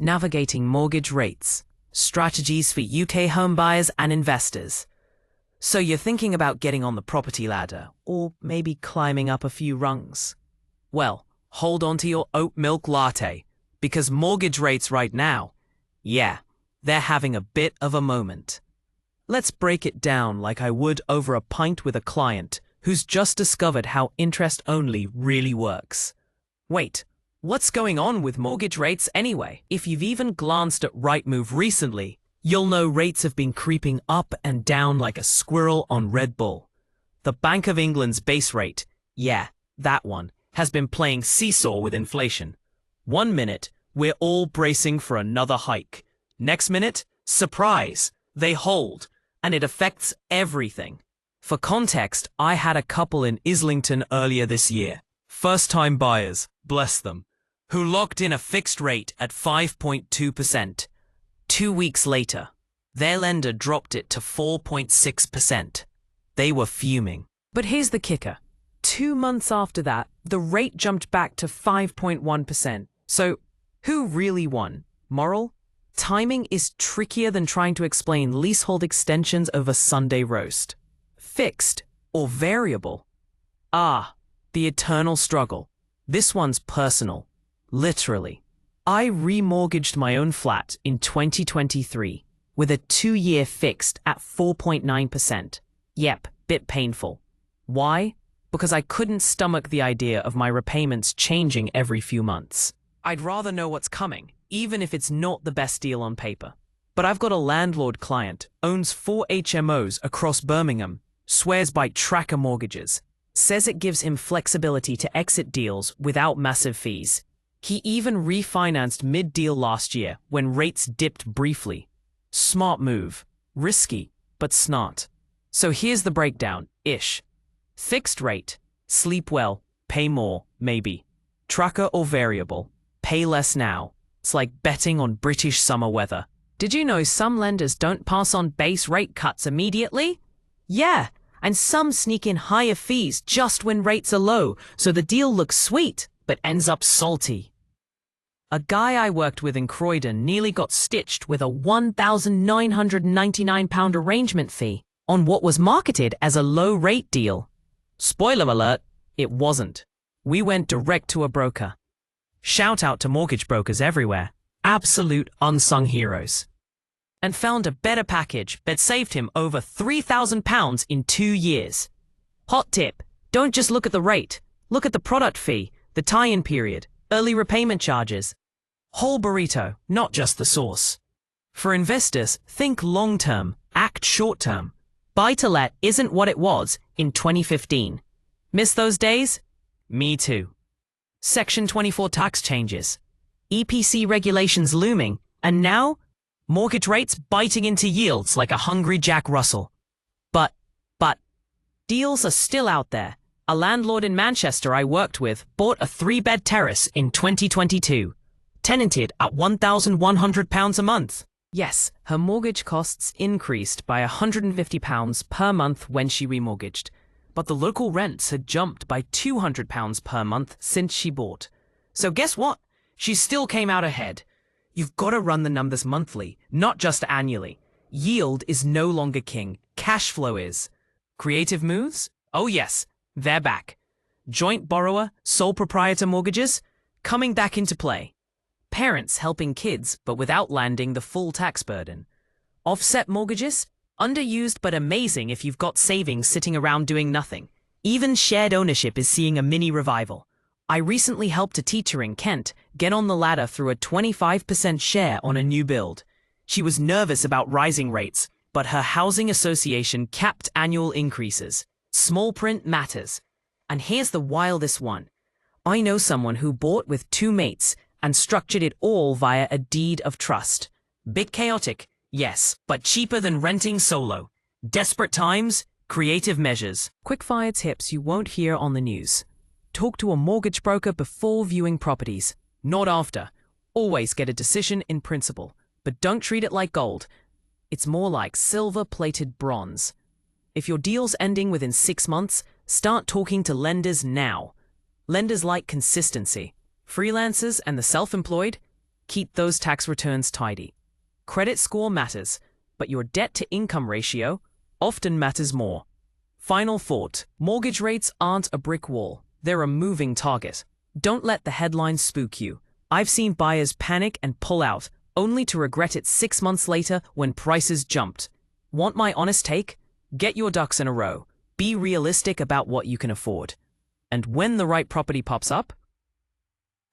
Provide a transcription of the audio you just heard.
Navigating mortgage rates, strategies for UK homebuyers and investors. So you're thinking about getting on the property ladder, or maybe climbing up a few rungs. Well, hold on to your oat milk latte, because mortgage rates right now, yeah, they're having a bit of a moment. Let's break it down like I would over a pint with a client who's just discovered how interest-only really works. Wait, what's going on with mortgage rates anyway? If you've even glanced at Rightmove recently, you'll know rates have been creeping up and down like a squirrel on Red Bull. The Bank of England's base rate, yeah, that one, has been playing seesaw with inflation. 1 minute, we're all bracing for another hike. Next minute, surprise, they hold, and it affects everything. For context, I had a couple in Islington earlier this year, first-time buyers, bless them, who locked in a fixed rate at 5.2%. 2 weeks later, their lender dropped it to 4.6%. They were fuming. But here's the kicker. 2 months after that, the rate jumped back to 5.1%. So, who really won? Moral? Timing is trickier than trying to explain leasehold extensions over Sunday roast. Fixed or variable? Ah, the eternal struggle. This one's personal. Literally. I remortgaged my own flat in 2023 with a 2-year fixed at 4.9%. Yep, bit painful. Why? Because I couldn't stomach the idea of my repayments changing every few months. I'd rather know what's coming, even if it's not the best deal on paper. But I've got a landlord client, owns 4 HMOs across Birmingham, swears by tracker mortgages, says it gives him flexibility to exit deals without massive fees. He even refinanced mid-deal last year when rates dipped briefly. Smart move. Risky, but smart. So here's the breakdown-ish. Fixed rate. Sleep well. Pay more, maybe. Tracker or variable. Pay less now. It's like betting on British summer weather. Did you know some lenders don't pass on base rate cuts immediately? Yeah, and some sneak in higher fees just when rates are low, so the deal looks sweet, but ends up salty. A guy I worked with in Croydon nearly got stitched with a £1,999 arrangement fee on what was marketed as a low-rate deal. Spoiler alert, it wasn't. We went direct to a broker. Shout out to mortgage brokers everywhere. Absolute unsung heroes. And found a better package that saved him over £3,000 in 2 years. Hot tip, don't just look at the rate. Look at the product fee, the tie-in period, early repayment charges. Whole burrito, not just the sauce. For investors, think long-term, act short-term. Buy-to-let isn't what it was in 2015. Miss those days? Me too. Section 24 tax changes. EPC regulations looming, and now, mortgage rates biting into yields like a hungry Jack Russell. But, deals are still out there. A landlord in Manchester I worked with bought a 3-bed terrace in 2022. Tenanted at £1,100 a month. Yes, her mortgage costs increased by £150 per month when she remortgaged, but the local rents had jumped by £200 per month since she bought. So guess what? She still came out ahead. You've got to run the numbers monthly, not just annually. Yield is no longer king. Cash flow is. Creative moves? Oh yes, they're back. Joint borrower, sole proprietor mortgages? Coming back into play. Parents helping kids, but without landing the full tax burden. Offset mortgages? Underused but amazing if you've got savings sitting around doing nothing. Even shared ownership is seeing a mini revival. I recently helped a teacher in Kent get on the ladder through a 25% share on a new build. She was nervous about rising rates, but her housing association capped annual increases. Small print matters. And here's the wildest one. I know someone who bought with 2 mates and structured it all via a deed of trust. Bit chaotic, yes, but cheaper than renting solo. Desperate times, creative measures. Quick-fire tips you won't hear on the news. Talk to a mortgage broker before viewing properties, not after. Always get a decision in principle, but don't treat it like gold. It's more like silver-plated bronze. If your deal's ending within 6 months, start talking to lenders now. Lenders like consistency. Freelancers and the self-employed, Keep those tax returns tidy. Credit score matters, but your debt-to-income ratio often matters more. Final thought: mortgage rates aren't a brick wall, they're a moving target. Don't let the headlines spook you. I've seen buyers panic and pull out, only to regret it 6 months later when prices jumped. Want my honest take? Get your ducks in a row. Be realistic about what you can afford. And when the right property pops up,